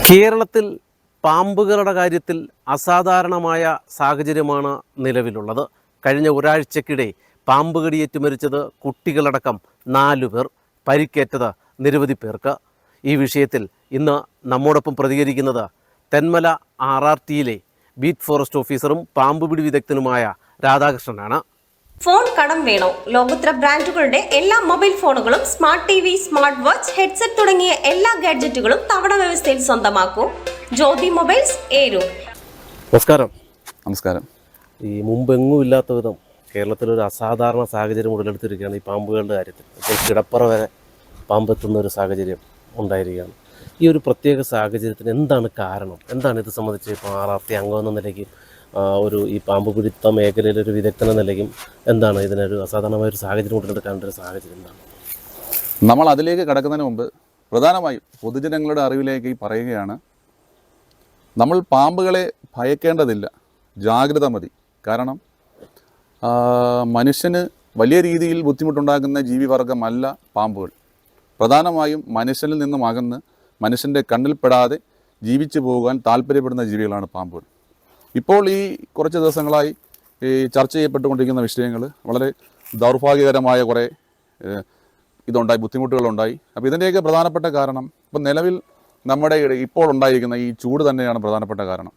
കേരളത്തിൽ പാമ്പുകളുടെ കാര്യത്തിൽ അസാധാരണമായ സാഹചര്യമാണ് നിലവിലുള്ളത്. കഴിഞ്ഞ ഒരാഴ്ചക്കിടെ പാമ്പ് കടിയേറ്റ് മരിച്ചത് കുട്ടികളടക്കം 4 പേർ, പരിക്കേറ്റത് നിരവധി പേർക്ക്. ഈ വിഷയത്തിൽ ഇന്ന് നമ്മോടൊപ്പം പ്രതികരിക്കുന്നത് തെന്മല RRTയിലെ ബീറ്റ് ഫോറസ്റ്റ് ഓഫീസറും പാമ്പുപിടി വിദഗ്ധനുമായ രാധാകൃഷ്ണനാണ്. ഫോൺ കടം വേണോ? ലോകോത്തര ബ്രാൻഡുകളുടെ എല്ലാ മൊബൈൽ ഫോണുകളും, smart TV, smart watch, headset തുടങ്ങിയ എല്ലാ ഗാഡ്ജറ്റുകളും തവണ വ്യവസ്ഥയിൽ സ്വന്തമാക്കൂ. ജ്യോതി മൊബൈൽസ്, ഏരൂർ. നമസ്കാരം. ഈ മുമ്പെങ്ങും ഇല്ലാത്ത വിധം കേരളത്തിലൊരു അസാധാരണ സാഹചര്യം ഉടലെടുത്തിരിക്കുകയാണ് ഈ പാമ്പുകളുടെ കാര്യത്തിൽ. ഇപ്പോൾ കിടപ്പറ വരെ പാമ്പെത്തുന്ന ഒരു സാഹചര്യം ഉണ്ടായിരിക്കുകയാണ്. ഈ ഒരു പ്രത്യേക സാഹചര്യത്തിന് എന്താണ് കാരണം? എന്താണ് ഇത് സംബന്ധിച്ച് ഇപ്പോൾ RRT അംഗം എന്ന നിലയ്ക്കും ഈ പാമ്പ് പിടുത്ത മേഖലയിലൊരു വിദഗ്ധൻ എന്ന നിലയ്ക്കും എന്താണ് ഇതിനൊരു അസാധാരണമായൊരു സാഹചര്യം ഉടലെടുക്കാനുള്ള ഒരു സാഹചര്യം എന്താണ്? നമ്മൾ അതിലേക്ക് കടക്കുന്നതിന് മുമ്പ് പ്രധാനമായും പൊതുജനങ്ങളുടെ അറിവിലേക്ക് പറയുകയാണ്, നമ്മൾ പാമ്പുകളെ ഭയക്കേണ്ടതില്ല, ജാഗ്രത മതി. കാരണം മനുഷ്യന് വലിയ രീതിയിൽ ബുദ്ധിമുട്ടുണ്ടാക്കുന്ന ജീവിവർഗമല്ല പാമ്പുകൾ. പ്രധാനമായും മനുഷ്യനിൽ നിന്നും അകന്ന് മനുഷ്യൻ്റെ കണ്ണിൽപ്പെടാതെ ജീവിച്ചു പോകാൻ താല്പര്യപ്പെടുന്ന ജീവികളാണ് പാമ്പുകൾ. ഇപ്പോൾ ഈ കുറച്ച് ദിവസങ്ങളായി ഈ ചർച്ച ചെയ്യപ്പെട്ടുകൊണ്ടിരിക്കുന്ന വിഷയങ്ങൾ വളരെ ദൗർഭാഗ്യകരമായ കുറേ ബുദ്ധിമുട്ടുകളുണ്ടായി. അപ്പോൾ ഇതിൻ്റെയൊക്കെ പ്രധാനപ്പെട്ട കാരണം ഇപ്പം നിലവിൽ നമ്മുടെ ഇപ്പോൾ ഉണ്ടായിരിക്കുന്ന ഈ ചൂട് തന്നെയാണ് പ്രധാനപ്പെട്ട കാരണം.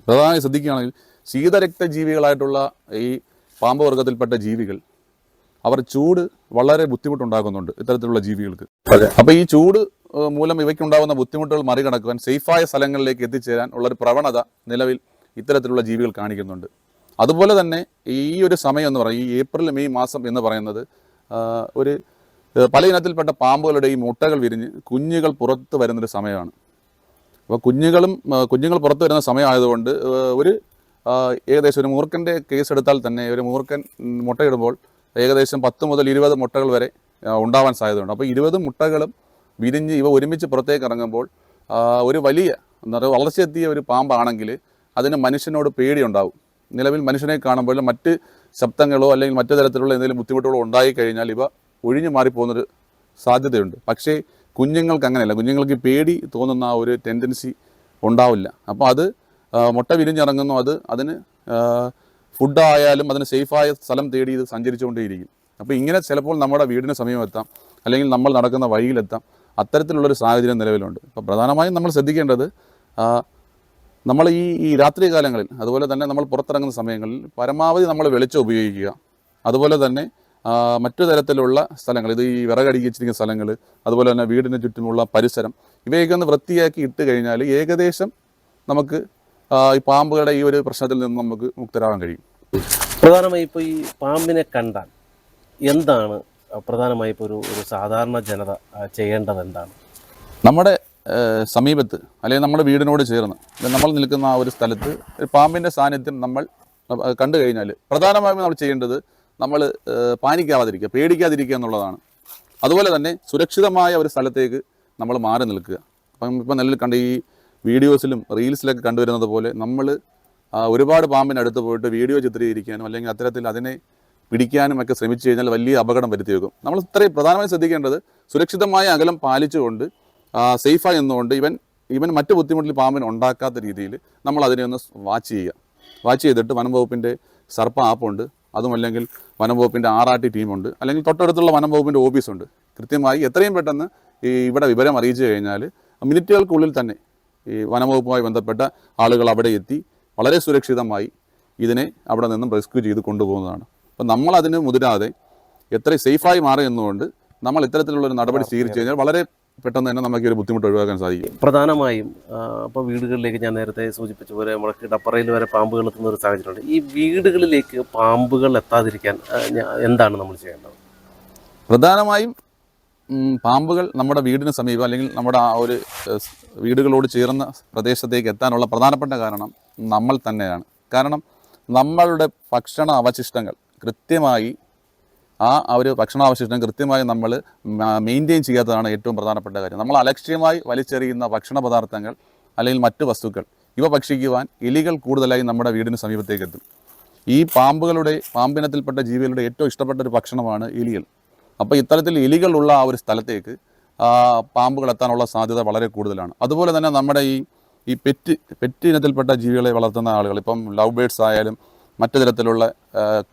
പ്രധാനമായി ശ്രദ്ധിക്കുകയാണെങ്കിൽ ശീതരക്തജീവികളായിട്ടുള്ള ഈ പാമ്പ് വർഗത്തിൽപ്പെട്ട ജീവികൾ, അവർ ചൂട് വളരെ ബുദ്ധിമുട്ടുണ്ടാക്കുന്നുണ്ട് ഇത്തരത്തിലുള്ള ജീവികൾക്ക്. അപ്പോൾ ഈ ചൂട് മൂലം ഇവയ്ക്കുണ്ടാകുന്ന ബുദ്ധിമുട്ടുകൾ മറികടക്കുവാൻ സേഫായ സ്ഥലങ്ങളിലേക്ക് എത്തിച്ചേരാൻ ഉള്ളൊരു പ്രവണത നിലവിൽ ഇത്തരത്തിലുള്ള ജീവികൾ കാണിക്കുന്നുണ്ട്. അതുപോലെ തന്നെ ഈ ഒരു സമയം എന്ന് പറയുന്നത്, ഈ ഏപ്രിൽ മെയ് മാസം എന്ന് പറയുന്നത് ഒരു പല ഇനത്തിൽപ്പെട്ട പാമ്പുകളുടെ ഈ മുട്ടകൾ വിരിഞ്ഞ് കുഞ്ഞുകൾ പുറത്ത് വരുന്നൊരു സമയമാണ്. അപ്പോൾ കുഞ്ഞുങ്ങൾ പുറത്ത് വരുന്ന സമയമായതുകൊണ്ട് ഏകദേശം ഒരു മൂർഖൻ്റെ കേസ് എടുത്താൽ തന്നെ ഒരു മൂർഖൻ മുട്ടയിടുമ്പോൾ ഏകദേശം 10 മുതൽ 20 മുട്ടകൾ വരെ ഉണ്ടാവാൻ സാധ്യതയുണ്ട്. അപ്പോൾ 20 മുട്ടകളും വിരിഞ്ഞ് ഇവ ഒരുമിച്ച് പുറത്തേക്ക് ഇറങ്ങുമ്പോൾ ഒരു വലിയ വളർച്ചയെത്തിയ ഒരു പാമ്പാണെങ്കിൽ അതിന് മനുഷ്യനോട് പേടിയുണ്ടാവും. നിലവിൽ മനുഷ്യനെ കാണുമ്പോൾ മറ്റ് ശബ്ദങ്ങളോ അല്ലെങ്കിൽ മറ്റു തരത്തിലുള്ള എന്തെങ്കിലും ബുദ്ധിമുട്ടുകളോ ഉണ്ടായിക്കഴിഞ്ഞാൽ ഇവ ഒഴിഞ്ഞു മാറിപ്പോകുന്നൊരു സാധ്യതയുണ്ട്. പക്ഷേ കുഞ്ഞുങ്ങൾക്ക് അങ്ങനെയല്ല. കുഞ്ഞുങ്ങൾക്ക് പേടി തോന്നുന്ന ആ ഒരു ടെൻഡൻസി ഉണ്ടാവില്ല. അപ്പോൾ അത് മുട്ട വിരിഞ്ഞിറങ്ങുന്നു, അതിന് ഫുഡായാലും അതിന് സേഫായ സ്ഥലം തേടി ഇത് സഞ്ചരിച്ചുകൊണ്ടേയിരിക്കും. അപ്പോൾ ഇങ്ങനെ ചിലപ്പോൾ നമ്മുടെ വീടിന് സമീപമെത്താം, അല്ലെങ്കിൽ നമ്മൾ നടക്കുന്ന വഴിയിലെത്താം. അത്തരത്തിലുള്ളൊരു സാഹചര്യം നിലവിലുണ്ട്. അപ്പോൾ പ്രധാനമായും നമ്മൾ ശ്രദ്ധിക്കേണ്ടത്, നമ്മൾ ഈ രാത്രി കാലങ്ങളിൽ, അതുപോലെ തന്നെ നമ്മൾ പുറത്തിറങ്ങുന്ന സമയങ്ങളിൽ പരമാവധി നമ്മൾ വെളിച്ചം ഉപയോഗിക്കുക. അതുപോലെ തന്നെ മറ്റു തരത്തിലുള്ള സ്ഥലങ്ങൾ, ഇത് ഈ വിറകടുക്കി വെച്ചിരിക്കുന്ന സ്ഥലങ്ങൾ, അതുപോലെ തന്നെ വീടിന് ചുറ്റുമുള്ള പരിസരം, ഇവയൊക്കെ ഒന്ന് വൃത്തിയാക്കി ഇട്ട് കഴിഞ്ഞാൽ ഏകദേശം നമുക്ക് ഈ പാമ്പുകളുടെ ഈ ഒരു പ്രശ്നത്തിൽ നിന്ന് നമുക്ക് മുക്തരാകാൻ കഴിയും. പ്രധാനമായി ഇപ്പോൾ ഈ പാമ്പിനെ കണ്ടാൽ എന്താണ് പ്രധാനമായി ഇപ്പോൾ ഒരു സാധാരണ ജനത ചെയ്യേണ്ടത് എന്താണ്? നമ്മുടെ സമീപത്ത് അല്ലെങ്കിൽ നമ്മുടെ വീടിനോട് ചേർന്ന് നമ്മൾ നിൽക്കുന്ന ആ ഒരു സ്ഥലത്ത് ഒരു പാമ്പിൻ്റെ സാന്നിധ്യം നമ്മൾ കണ്ടു കഴിഞ്ഞാൽ പ്രധാനമായും നമ്മൾ ചെയ്യേണ്ടത്, നമ്മൾ പാനിക്കാതിരിക്കുക, പേടിക്കാതിരിക്കുക എന്നുള്ളതാണ്. അതുപോലെ തന്നെ സുരക്ഷിതമായ ഒരു സ്ഥലത്തേക്ക് നമ്മൾ മാറി നിൽക്കുക. ഇപ്പം നിലവിൽ കണ്ട ഈ വീഡിയോസിലും റീൽസിലൊക്കെ കണ്ടുവരുന്നത് പോലെ നമ്മൾ ഒരുപാട് പാമ്പിനടുത്ത് പോയിട്ട് വീഡിയോ ചിത്രീകരിക്കാനും അല്ലെങ്കിൽ അത്തരത്തിൽ അതിനെ പിടിക്കാനും ഒക്കെ ശ്രമിച്ചു കഴിഞ്ഞാൽ വലിയ അപകടം വരുത്തി വെക്കും. നമ്മൾ ഇത്രയും പ്രധാനമായും ശ്രദ്ധിക്കേണ്ടത്, സുരക്ഷിതമായ അകലം പാലിച്ചുകൊണ്ട് സേഫായി നിന്നുകൊണ്ട് ഇവൻ മറ്റു ബുദ്ധിമുട്ടിൽ പാമ്പിന് ഉണ്ടാക്കാത്ത രീതിയിൽ നമ്മൾ അതിനെ ഒന്ന് വാച്ച് ചെയ്തിട്ട് വനം വകുപ്പിൻ്റെ സർപ്പ ആപ്പുണ്ട്, അതുമല്ലെങ്കിൽ വനം വകുപ്പിൻ്റെ RRT ടീമുണ്ട്, അല്ലെങ്കിൽ തൊട്ടടുത്തുള്ള വനം വകുപ്പിൻ്റെ ഓഫീസുണ്ട്. കൃത്യമായി എത്രയും പെട്ടെന്ന് ഇവിടെ വിവരം അറിയിച്ചു കഴിഞ്ഞാൽ മിനിറ്റുകൾക്കുള്ളിൽ തന്നെ ഈ വനം വകുപ്പുമായി ബന്ധപ്പെട്ട ആളുകൾ അവിടെ എത്തി വളരെ സുരക്ഷിതമായി ഇതിനെ അവിടെ നിന്നും റെസ്ക്യൂ ചെയ്ത് കൊണ്ടുപോകുന്നതാണ്. അപ്പം നമ്മളതിന് മുതിരാതെ എത്ര സേഫായി മാറി എന്നുകൊണ്ട് നമ്മൾ ഇത്തരത്തിലുള്ളൊരു നടപടി സ്വീകരിച്ചു കഴിഞ്ഞാൽ വളരെ പെട്ടെന്ന് തന്നെ നമുക്ക് ഒരു ബുദ്ധിമുട്ട് ഒഴിവാക്കാൻ സാധിക്കും. പ്രധാനമായും അപ്പോൾ വീടുകളിലേക്ക്, ഞാൻ നേരത്തെ സൂചിപ്പിച്ച പോലെ നമ്മുടെ കിടപ്പറയിൽ വരെ പാമ്പുകൾ എത്തുന്ന ഒരു സാഹചര്യമുണ്ട്. ഈ വീടുകളിലേക്ക് പാമ്പുകൾ എത്താതിരിക്കാൻ എന്താണ് നമ്മൾ ചെയ്യേണ്ടത്? പ്രധാനമായും പാമ്പുകൾ നമ്മുടെ വീടിന് സമീപം അല്ലെങ്കിൽ നമ്മുടെ ആ ഒരു വീടുകളോട് ചേർന്ന പ്രദേശത്തേക്ക് എത്താനുള്ള പ്രധാനപ്പെട്ട കാരണം നമ്മൾ തന്നെയാണ്. കാരണം നമ്മളുടെ ഭക്ഷണ അവശിഷ്ടങ്ങൾ കൃത്യമായി ഒരു ഭക്ഷണാവശിഷ്ടം കൃത്യമായി നമ്മൾ മെയിൻറ്റെയിൻ ചെയ്യാത്തതാണ് ഏറ്റവും പ്രധാനപ്പെട്ട കാര്യം. നമ്മൾ അലക്ഷ്യമായി വലിച്ചെറിയുന്ന ഭക്ഷണ പദാർത്ഥങ്ങൾ അല്ലെങ്കിൽ മറ്റു വസ്തുക്കൾ ഇവ ഭക്ഷിക്കുവാൻ എലികൾ കൂടുതലായി നമ്മുടെ വീടിന് സമീപത്തേക്ക് എത്തും. ഈ പാമ്പിനത്തിൽപ്പെട്ട ജീവികളുടെ ഏറ്റവും ഇഷ്ടപ്പെട്ട ഒരു ഭക്ഷണമാണ് എലികൾ. അപ്പോൾ ഇത്തരത്തിൽ എലികളുള്ള ആ ഒരു സ്ഥലത്തേക്ക് പാമ്പുകൾ എത്താനുള്ള സാധ്യത വളരെ കൂടുതലാണ്. അതുപോലെ തന്നെ നമ്മുടെ ഈ പെറ്റ് ഇനത്തിൽപ്പെട്ട ജീവികളെ വളർത്തുന്ന ആളുകൾ, ഇപ്പം ലവ് ബേഡ്സ് ആയാലും മറ്റു തരത്തിലുള്ള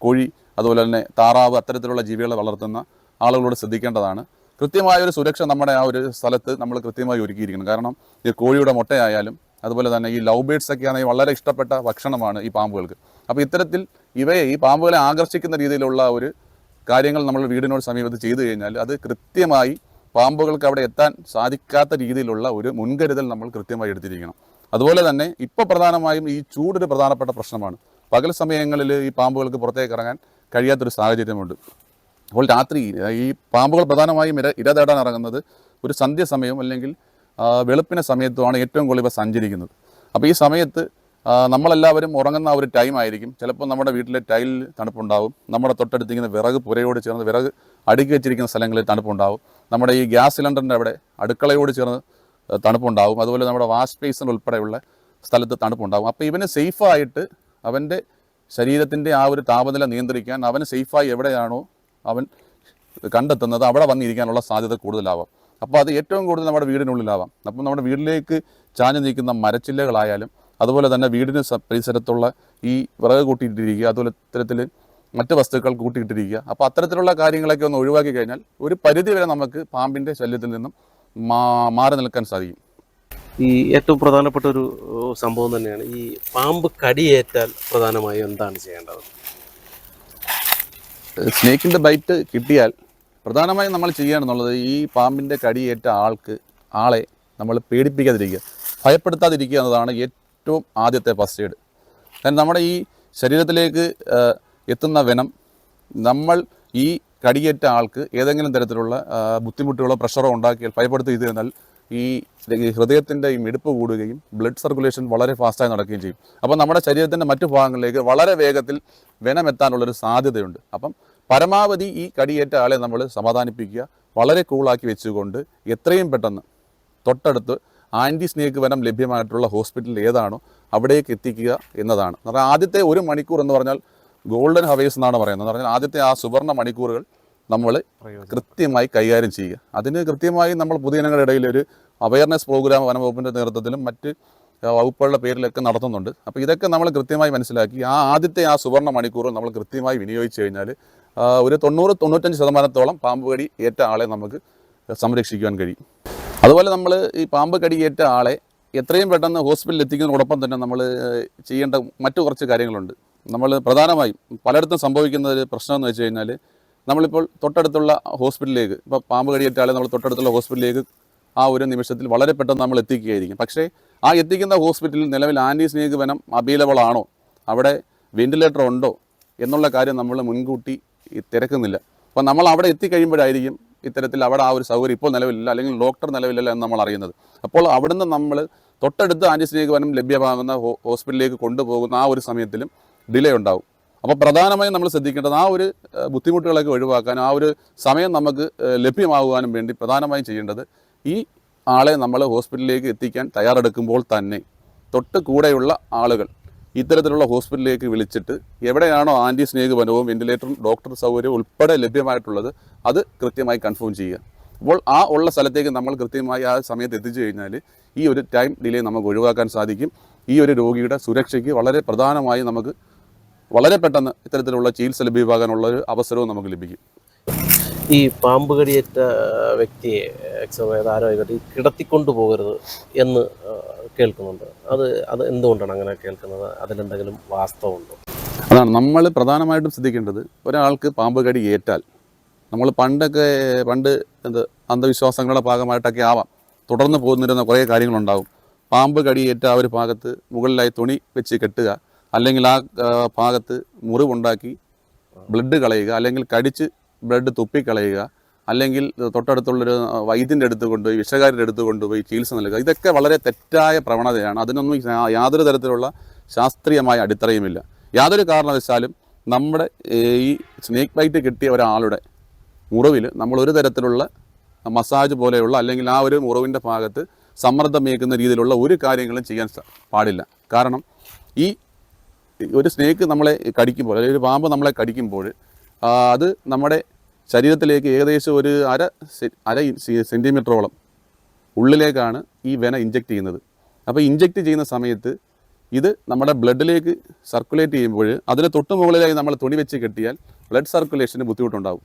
കോഴി, അതുപോലെ തന്നെ താറാവ്, അത്തരത്തിലുള്ള ജീവികളെ വളർത്തുന്ന ആളുകളോട് ശ്രദ്ധിക്കേണ്ടതാണ്. കൃത്യമായൊരു സുരക്ഷ നമ്മുടെ ആ ഒരു സ്ഥലത്ത് നമ്മൾ കൃത്യമായി ഒരുക്കിയിരിക്കണം. കാരണം ഈ കോഴിയുടെ മുട്ടയായാലും അതുപോലെ തന്നെ ഈ ലവ് ബേഡ്സ് ഒക്കെ ആണെങ്കിൽ വളരെ ഇഷ്ടപ്പെട്ട ഭക്ഷണമാണ് ഈ പാമ്പുകൾക്ക്. അപ്പോൾ ഇത്തരത്തിൽ ഈ പാമ്പുകളെ ആകർഷിക്കുന്ന രീതിയിലുള്ള ഒരു കാര്യങ്ങൾ നമ്മൾ വീടിനോട് സമീപത്ത് ചെയ്തു കഴിഞ്ഞാൽ അത് കൃത്യമായി പാമ്പുകൾക്ക് അവിടെ എത്താൻ സാധിക്കാത്ത രീതിയിലുള്ള ഒരു മുൻകരുതൽ നമ്മൾ കൃത്യമായി എടുത്തിരിക്കണം. അതുപോലെ തന്നെ ഇപ്പോൾ പ്രധാനമായും ഈ ചൂടൊരു പ്രധാനപ്പെട്ട പ്രശ്നമാണ്. പകൽ സമയങ്ങളിൽ ഈ പാമ്പുകൾക്ക് പുറത്തേക്ക് ഇറങ്ങാൻ കഴിയാത്തൊരു സാഹചര്യമുണ്ട്. അപ്പോൾ രാത്രി ഈ പാമ്പുകൾ പ്രധാനമായും ഇര തേടാൻ ഇറങ്ങുന്നത് ഒരു സന്ധ്യ സമയവും അല്ലെങ്കിൽ വെളുപ്പിന് സമയത്തുമാണ് ഏറ്റവും കൂടുതൽ ഇപ്പോൾ സഞ്ചരിക്കുന്നത്. അപ്പോൾ ഈ സമയത്ത് നമ്മളെല്ലാവരും ഉറങ്ങുന്ന ഒരു ടൈം ആയിരിക്കും. ചിലപ്പോൾ നമ്മുടെ വീട്ടിലെ ടൈലിൽ തണുപ്പുണ്ടാവും, നമ്മുടെ തൊട്ടടുത്തിരിക്കുന്ന വിറക് പുരയോട് ചേർന്ന് വിറക് അടുക്കി വെച്ചിരിക്കുന്ന സ്ഥലങ്ങളിൽ തണുപ്പുണ്ടാവും, നമ്മുടെ ഈ ഗ്യാസ് സിലിണ്ടറിൻ്റെ അവിടെ അടുക്കളയോട് ചേർന്ന് തണുപ്പുണ്ടാവും, അതുപോലെ നമ്മുടെ വാഷ് ബേസിൻ ഉൾപ്പെടെയുള്ള സ്ഥലത്ത് തണുപ്പുണ്ടാവും. അപ്പോൾ ഇവന് സേഫായിട്ട് അവൻ്റെ ശരീരത്തിൻ്റെ ആ ഒരു താപനില നിയന്ത്രിക്കാൻ അവന് സേഫായി എവിടെയാണോ അവൻ കണ്ടെത്തുന്നത് അവിടെ വന്നിരിക്കാനുള്ള സാധ്യത കൂടുതലാവാം. അപ്പോൾ അത് ഏറ്റവും കൂടുതൽ നമ്മുടെ വീടിനുള്ളിലാവാം. അപ്പം നമ്മുടെ വീട്ടിലേക്ക് ചാഞ്ഞു നീക്കുന്ന മരച്ചില്ലകളായാലും അതുപോലെ തന്നെ വീടിന് പരിസരത്തുള്ള ഈ വിറക് കൂട്ടിയിട്ടിരിക്കുക, അതുപോലെ ഇത്തരത്തിൽ മറ്റ് വസ്തുക്കൾ കൂട്ടിയിട്ടിരിക്കുക. അപ്പോൾ അത്തരത്തിലുള്ള കാര്യങ്ങളൊക്കെ ഒന്ന് ഒഴിവാക്കി കഴിഞ്ഞാൽ ഒരു പരിധി വരെ നമുക്ക് പാമ്പിൻ്റെ ശല്യത്തിൽ നിന്നും മാറി നിൽക്കാൻ സാധിക്കും. ഈ ഏറ്റവും പ്രധാനപ്പെട്ട ഒരു സംഭവം തന്നെയാണ് ഈ പാമ്പ് കടിയേറ്റാൽ പ്രധാനമായും എന്താണ് ചെയ്യേണ്ടത്? സ്നേക്കിൻ്റെ ബൈറ്റ് കിട്ടിയാൽ പ്രധാനമായും നമ്മൾ ചെയ്യാനെന്നുള്ളത് ഈ പാമ്പിൻ്റെ കടിയേറ്റ ആളെ നമ്മൾ പേടിപ്പിക്കാതിരിക്കുക, ഭയപ്പെടുത്താതിരിക്കുക എന്നതാണ് ഏറ്റവും ആദ്യത്തെ ഫസ്റ്റ് എയ്ഡ്. കാരണം നമ്മുടെ ഈ ശരീരത്തിലേക്ക് എത്തുന്ന വെനം നമ്മൾ ഈ കടിയേറ്റ ആൾക്ക് ഏതെങ്കിലും തരത്തിലുള്ള ബുദ്ധിമുട്ടുകളോ പ്രഷറോ ഉണ്ടാക്കിയാൽ ഭയപ്പെടുത്തി ഇത് എന്നാൽ ഈ ഹൃദയത്തിൻ്റെ ഈ മിടിപ്പ് കൂടുകയും ബ്ലഡ് സർക്കുലേഷൻ വളരെ ഫാസ്റ്റായി നടക്കുകയും ചെയ്യും. അപ്പം നമ്മുടെ ശരീരത്തിൻ്റെ മറ്റു ഭാഗങ്ങളിലേക്ക് വളരെ വേഗത്തിൽ വെനം എത്താനുള്ളൊരു സാധ്യതയുണ്ട്. അപ്പം പരമാവധി ഈ കടിയേറ്റ ആളെ നമ്മൾ സമാധാനിപ്പിക്കുക, വളരെ കൂളാക്കി വെച്ചുകൊണ്ട് എത്രയും പെട്ടെന്ന് തൊട്ടടുത്ത് ആൻറ്റി സ്നേക്ക് വെനം ലഭ്യമായിട്ടുള്ള ഹോസ്പിറ്റൽ ഏതാണോ അവിടേക്ക് എത്തിക്കുക എന്നതാണ്. എന്ന് പറഞ്ഞാൽ ആദ്യത്തെ 1 മണിക്കൂർ എന്ന് പറഞ്ഞാൽ ഗോൾഡൻ ഹവേഴ്സ് എന്നാണ് പറയുന്നത്. എന്ന് പറഞ്ഞാൽ ആദ്യത്തെ ആ സുവർണ്ണ മണിക്കൂറുകൾ നമ്മൾ കൃത്യമായി കൈകാര്യം ചെയ്യുക. അതിന് കൃത്യമായി നമ്മൾ പൊതുജനങ്ങളുടെ ഇടയിൽ ഒരു അവയർനെസ് പ്രോഗ്രാം വനംവകുപ്പിൻ്റെ നേതൃത്വത്തിലും മറ്റ് വകുപ്പുകളുടെ പേരിലൊക്കെ നടത്തുന്നുണ്ട്. അപ്പോൾ ഇതൊക്കെ നമ്മൾ കൃത്യമായി മനസ്സിലാക്കി ആദ്യത്തെ ആ സുവർണ്ണ മണിക്കൂർ നമ്മൾ കൃത്യമായി വിനിയോഗിച്ച് കഴിഞ്ഞാൽ ഒരു 90-95% പാമ്പ് കടി ഏറ്റ ആളെ നമുക്ക് സംരക്ഷിക്കുവാൻ കഴിയും. അതുപോലെ നമ്മൾ ഈ പാമ്പ് കടിയേറ്റ ആളെ എത്രയും പെട്ടെന്ന് ഹോസ്പിറ്റലിൽ എത്തിക്കുന്നതോടൊപ്പം തന്നെ നമ്മൾ ചെയ്യേണ്ട മറ്റു കുറച്ച് കാര്യങ്ങളുണ്ട്. നമ്മൾ പ്രധാനമായും പലയിടത്തും സംഭവിക്കുന്ന ഒരു പ്രശ്നം എന്ന് വെച്ച് കഴിഞ്ഞാൽ നമ്മളിപ്പോൾ തൊട്ടടുത്തുള്ള ഹോസ്പിറ്റലിലേക്ക്, ഇപ്പോൾ പാമ്പ് കടിയേറ്റ ആളെ നമ്മൾ തൊട്ടടുത്തുള്ള ഹോസ്പിറ്റലിലേക്ക് ആ ഒരു നിമിഷത്തിൽ വളരെ പെട്ടെന്ന് നമ്മൾ എത്തിക്കുകയായിരിക്കും. പക്ഷേ ആ എത്തിക്കുന്ന ഹോസ്പിറ്റലിൽ നിലവിൽ ആൻറ്റി സ്നേക്ക് വെനം അവൈലബിൾ ആണോ, അവിടെ വെന്റിലേറ്റർ ഉണ്ടോ എന്നുള്ള കാര്യം നമ്മൾ മുൻകൂട്ടി തിരക്കുന്നില്ല. അപ്പോൾ നമ്മൾ അവിടെ എത്തിക്കഴിയുമ്പോഴായിരിക്കും ഇത്തരത്തിൽ അവിടെ ആ ഒരു സൗകര്യം ഇപ്പോൾ നിലവിലില്ല അല്ലെങ്കിൽ ഡോക്ടർ നിലവിലില്ല എന്ന് നമ്മൾ അറിയുന്നത്. അപ്പോൾ അവിടുന്ന് നമ്മൾ തൊട്ടടുത്ത് ആൻറ്റി സ്നേക്ക് വെനം ലഭ്യമാകുന്ന ഹോസ്പിറ്റലിലേക്ക് കൊണ്ടുപോകുന്ന ആ ഒരു സമയത്തിലും ഡിലേ ഉണ്ടാവും. അപ്പോൾ പ്രധാനമായും നമ്മൾ ശ്രദ്ധിക്കേണ്ടത് ആ ഒരു ബുദ്ധിമുട്ടുകളൊക്കെ ഒഴിവാക്കാനും ആ ഒരു സമയം നമുക്ക് ലഭ്യമാകുവാനും വേണ്ടി പ്രധാനമായും ചെയ്യേണ്ടത് ഈ ആളെ നമ്മൾ ഹോസ്പിറ്റലിലേക്ക് എത്തിക്കാൻ തയ്യാറെടുക്കുമ്പോൾ തന്നെ തൊട്ട് കൂടെയുള്ള ആളുകൾ ഇത്തരത്തിലുള്ള ഹോസ്പിറ്റലിലേക്ക് വിളിച്ചിട്ട് എവിടെയാണോ ആൻറ്റി സ്നേക്ക് വനവും വെന്റിലേറ്ററും ഡോക്ടർ സൗകര്യവും ഉൾപ്പെടെ ലഭ്യമായിട്ടുള്ളത് അത് കൃത്യമായി കൺഫേം ചെയ്യുക. അപ്പോൾ ആ ഉള്ള സ്ഥലത്തേക്ക് നമ്മൾ കൃത്യമായി ആ സമയത്ത് എത്തിച്ചു കഴിഞ്ഞാൽ ഈ ഒരു ടൈം ഡിലേ നമുക്ക് ഒഴിവാക്കാൻ സാധിക്കും. ഈ ഒരു രോഗിയുടെ സുരക്ഷയ്ക്ക് വളരെ പ്രധാനമായി നമുക്ക് വളരെ പെട്ടെന്ന് ഇത്തരത്തിലുള്ള ചികിത്സ ലഭ്യമാകാനുള്ള ഒരു അവസരവും നമുക്ക് ലഭിക്കും. ഈ പാമ്പ് കടിയേറ്റ വ്യക്തിയെ ആരോ ആയിക്കോട്ടെ കിടത്തിക്കൊണ്ടു പോകരുത് എന്ന് കേൾക്കുന്നുണ്ട്. അത് എന്തുകൊണ്ടാണ് അങ്ങനെ കേൾക്കുന്നത്? അതിലെന്തെങ്കിലും വാസ്തവമുണ്ടോ? അതാണ് നമ്മൾ പ്രധാനമായിട്ടും ശ്രദ്ധിക്കേണ്ടത്. ഒരാൾക്ക് പാമ്പ് കടി ഏറ്റാൽ നമ്മൾ പണ്ട് അന്ധവിശ്വാസങ്ങളുടെ ഭാഗമായിട്ടൊക്കെ ആവാം തുടർന്ന് പോകുന്നിരുന്ന കുറേ കാര്യങ്ങളുണ്ടാകും. പാമ്പ് കടിയേറ്റ ആ ഒരു ഭാഗത്ത് മുകളിലായി തുണി വെച്ച് കെട്ടുക, അല്ലെങ്കിൽ ആ ഭാഗത്ത് മുറിവുണ്ടാക്കി ബ്ലഡ് കളയുക, അല്ലെങ്കിൽ കടിച്ച് ബ്ലഡ് തുപ്പിക്കളയുക, അല്ലെങ്കിൽ തൊട്ടടുത്തുള്ളൊരു വൈദ്യൻ്റെ അടുത്ത് കൊണ്ടുപോയി വിഷകാരുടെ അടുത്ത് കൊണ്ടുപോയി ചികിത്സ നൽകുക. ഇതൊക്കെ വളരെ തെറ്റായ പ്രവണതയാണ്. അതിനൊന്നും യാതൊരു തരത്തിലുള്ള ശാസ്ത്രീയമായ അടിത്തറയുമില്ല. യാതൊരു കാരണവശാലും നമ്മുടെ ഈ സ്നേക്ക് ബൈറ്റ് കിട്ടിയ ഒരാളുടെ മുറിവിൽ നമ്മൾ ഒരു തരത്തിലുള്ള മസാജ് പോലെയുള്ള അല്ലെങ്കിൽ ആ ഒരു മുറിവിൻ്റെ ഭാഗത്ത് സമ്മർദ്ദമേക്കുന്ന രീതിയിലുള്ള ഒരു കാര്യങ്ങളും ചെയ്യാൻ പാടില്ല. കാരണം ഈ ഒരു സ്നേക്ക് നമ്മളെ കടിക്കുമ്പോൾ അല്ലെങ്കിൽ ഒരു പാമ്പ് നമ്മളെ കടിക്കുമ്പോൾ അത് നമ്മുടെ ശരീരത്തിലേക്ക് ഏകദേശം ഒരു അര സെൻറ്റിമീറ്ററോളം ഉള്ളിലേക്കാണ് ഈ വെന ഇഞ്ചെക്ട് ചെയ്യുന്നത്. അപ്പോൾ ഇഞ്ചെക്ട് ചെയ്യുന്ന സമയത്ത് ഇത് നമ്മുടെ ബ്ലഡിലേക്ക് സർക്കുലേറ്റ് ചെയ്യുമ്പോൾ അതിന് തൊട്ട് മുകളിലായി നമ്മൾ തുണി വെച്ച് കെട്ടിയാൽ ബ്ലഡ് സർക്കുലേഷന് ബുദ്ധിമുട്ടുണ്ടാകും.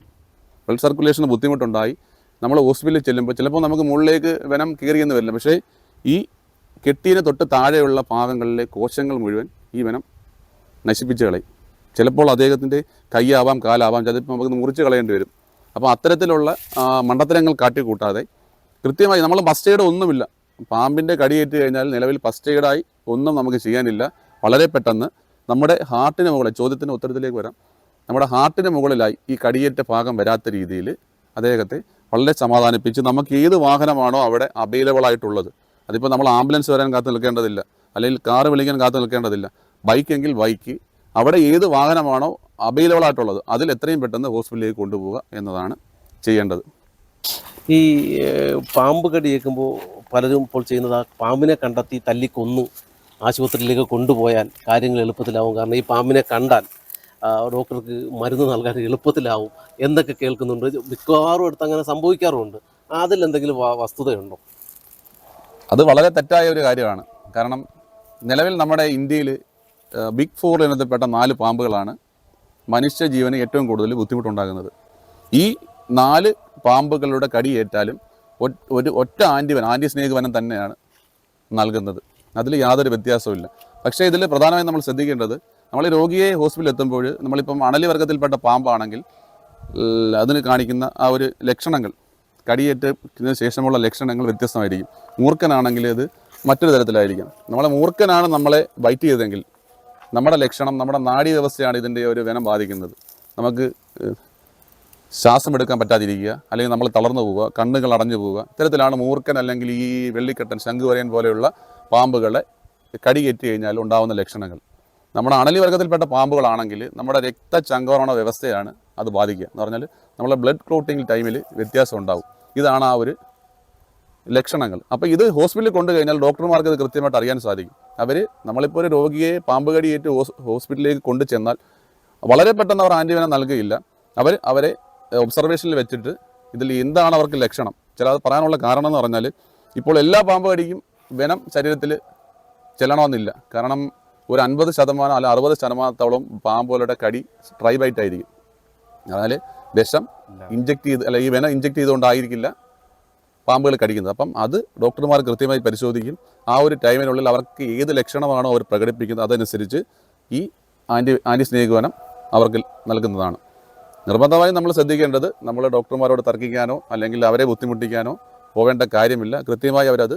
ബ്ലഡ് സർക്കുലേഷന് ബുദ്ധിമുട്ടുണ്ടായി നമ്മൾ ഹോസ്പിറ്റലിൽ ചെല്ലുമ്പോൾ ചിലപ്പോൾ നമുക്ക് മുകളിലേക്ക് വെനം കയറിയെന്ന് വരില്ല. പക്ഷേ ഈ കെട്ടിയതിന് തൊട്ട് താഴെയുള്ള ഭാഗങ്ങളിലെ കോശങ്ങൾ മുഴുവൻ ഈ വെനം നശിപ്പിച്ച് കളയും. ചിലപ്പോൾ അദ്ദേഹത്തിൻ്റെ കൈയാവാം, കാലാവാം, ചിലപ്പോൾ നമുക്ക് മുറിച്ച് കളയേണ്ടി വരും. അപ്പോൾ അത്തരത്തിലുള്ള മണ്ടത്തരങ്ങൾ കാട്ടിക്കൂട്ടാതെ കൃത്യമായി നമ്മൾ ഫസ്റ്റ് എയ്ഡ് ഒന്നുമില്ല. പാമ്പിൻ്റെ കടിയേറ്റ് കഴിഞ്ഞാൽ നിലവിൽ ഫസ്റ്റ് എയ്ഡായി ഒന്നും നമുക്ക് ചെയ്യാനില്ല. വളരെ പെട്ടെന്ന് നമ്മുടെ ഹാർട്ടിന് മുകളിൽ, ചോദ്യത്തിൻ്റെ ഉത്തരത്തിലേക്ക് വരാം, നമ്മുടെ ഹാർട്ടിന് മുകളിലായി ഈ കടിയേറ്റ ഭാഗം വരാത്ത രീതിയിൽ അദ്ദേഹത്തെ വളരെ സമാധാനിപ്പിച്ച് നമുക്ക് ഏത് വാഹനമാണോ അവിടെ അവൈലബിൾ ആയിട്ടുള്ളത്, അതിപ്പോൾ നമ്മൾ ആംബുലൻസ് വരാൻ കാത്തു നിൽക്കേണ്ടതില്ല, അല്ലെങ്കിൽ കാറ് വിളിക്കാൻ കാത്തു നിൽക്കേണ്ടതില്ല, ബൈക്കെങ്കിൽ ബൈക്ക്, അവിടെ ഏത് വാഹനമാണോ അവൈലബിൾ ആയിട്ടുള്ളത് അതിൽ എത്രയും പെട്ടെന്ന് ഹോസ്പിറ്റലിലേക്ക് കൊണ്ടുപോവുക എന്നതാണ് ചെയ്യേണ്ടത്. ഈ പാമ്പ് കടിയേക്കുമ്പോൾ പലരും ഇപ്പോൾ ചെയ്യുന്നത് ആ പാമ്പിനെ കണ്ടെത്തി തല്ലിക്കൊന്നു ആശുപത്രിയിലേക്ക് കൊണ്ടുപോയാൽ കാര്യങ്ങൾ എളുപ്പത്തിലാവും. കാരണം ഈ പാമ്പിനെ കണ്ടാൽ ഡോക്ടർക്ക് മരുന്ന് നൽകാൻ എളുപ്പത്തിലാവും എന്നൊക്കെ കേൾക്കുന്നുണ്ട്. മിക്കവാറും അടുത്ത് അങ്ങനെ സംഭവിക്കാറുമുണ്ട്. അതിൽ എന്തെങ്കിലും വസ്തുതയുണ്ടോ? അത് വളരെ തെറ്റായ ഒരു കാര്യമാണ്. കാരണം നിലവിൽ നമ്മുടെ ഇന്ത്യയിൽ ബിഗ് 4 ഇനത്തിൽപ്പെട്ട 4 പാമ്പുകളാണ് മനുഷ്യജീവന് ഏറ്റവും കൂടുതൽ ബുദ്ധിമുട്ടുണ്ടാകുന്നത്. ഈ 4 പാമ്പുകളുടെ കടിയേറ്റാലും ഒറ്റ ആൻറ്റി സ്നേക് വനം തന്നെയാണ് നൽകുന്നത്. അതിൽ യാതൊരു വ്യത്യാസവുമില്ല. പക്ഷേ ഇതിൽ പ്രധാനമായും നമ്മൾ ശ്രദ്ധിക്കേണ്ടത്, നമ്മൾ രോഗിയെ ഹോസ്പിറ്റലിൽ എത്തുമ്പോൾ നമ്മളിപ്പം അണലി വർഗ്ഗത്തിൽപ്പെട്ട പാമ്പാണെങ്കിൽ അതിന് കാണിക്കുന്ന ആ ഒരു ലക്ഷണങ്ങൾ, കടിയേറ്റത്തിന് ശേഷമുള്ള ലക്ഷണങ്ങൾ വ്യത്യസ്തമായിരിക്കും. മൂർഖനാണെങ്കിൽ അത് മറ്റൊരു തരത്തിലായിരിക്കും. നമ്മളെ മൂർഖനാണ് നമ്മളെ ബൈറ്റ് ചെയ്തതെങ്കിൽ നമ്മുടെ ലക്ഷണം, നമ്മുടെ നാഡീ വ്യവസ്ഥയാണ് ഇതിൻ്റെ ഒരു വെനം ബാധിക്കുന്നത്. നമുക്ക് ശ്വാസം എടുക്കാൻ പറ്റാതിരിക്കുക, അല്ലെങ്കിൽ നമ്മൾ തളർന്നു പോവുക, കണ്ണുകൾ അടഞ്ഞു പോവുക, ഇത്തരത്തിലാണ് മൂർഖൻ അല്ലെങ്കിൽ ഈ വെള്ളിക്കെട്ടൻ, ശംഖുവരയൻ പോലെയുള്ള പാമ്പുകളെ കടിയേറ്റ് കഴിഞ്ഞാൽ ഉണ്ടാകുന്ന ലക്ഷണങ്ങൾ. നമ്മുടെ അണലി വർഗ്ഗത്തിൽപ്പെട്ട പാമ്പുകളാണെങ്കിൽ നമ്മുടെ രക്തചംക്രമണ വ്യവസ്ഥയാണ് അത് ബാധിക്കുക. എന്ന് പറഞ്ഞാൽ നമ്മളെ ബ്ലഡ് ക്ലോട്ടിങ് ടൈമിൽ വ്യത്യാസം ഉണ്ടാവും. ഇതാണ് ആ ഒരു ലക്ഷണങ്ങൾ. അപ്പോൾ ഇത് ഹോസ്പിറ്റലിൽ കൊണ്ടു കഴിഞ്ഞാൽ ഡോക്ടർമാർക്ക് ഇത് കൃത്യമായിട്ട് അറിയാൻ സാധിക്കും. നമ്മളിപ്പോൾ ഒരു രോഗിയെ പാമ്പ് കടിയേറ്റ് ഹോസ്പിറ്റലിലേക്ക് കൊണ്ടു ചെന്നാൽ വളരെ പെട്ടെന്ന് അവർ ആൻറ്റിവെനം നൽകുകയില്ല. അവരെ ഒബ്സർവേഷനിൽ വെച്ചിട്ട് ഇതിൽ എന്താണ് അവർക്ക് ലക്ഷണം, അത് പറയാനുള്ള കാരണം എന്ന് പറഞ്ഞാൽ, ഇപ്പോൾ എല്ലാ പാമ്പ് കടിക്കും വെനം ശരീരത്തിൽ ചെല്ലണമെന്നില്ല. കാരണം ഒരു 50% അല്ല 60% പാമ്പുകളുടെ കടി ട്രൈ ബൈറ്റ് ആയിരിക്കും. അതായത് വിഷം ഇഞ്ചെക്ട് ചെയ്ത്, അല്ല ഈ വെനം ഇഞ്ചെക്ട് ചെയ്തുകൊണ്ടായിരിക്കില്ല പാമ്പുകൾ കടിക്കുന്നത്. അപ്പം അത് ഡോക്ടർമാർ കൃത്യമായി പരിശോധിക്കും. ആ ഒരു ടൈമിനുള്ളിൽ അവർക്ക് ഏത് ലക്ഷണമാണോ അവർ പ്രകടിപ്പിക്കുന്നത് അതനുസരിച്ച് ഈ ആൻറ്റി സ്നേക് വനം അവർക്ക് നൽകുന്നതാണ്. നിർബന്ധമായും നമ്മൾ ശ്രദ്ധിക്കേണ്ടത്, നമ്മൾ ഡോക്ടർമാരോട് തർക്കിക്കാനോ അല്ലെങ്കിൽ അവരെ ബുദ്ധിമുട്ടിക്കാനോ പോവേണ്ട കാര്യമില്ല. കൃത്യമായി അവരത്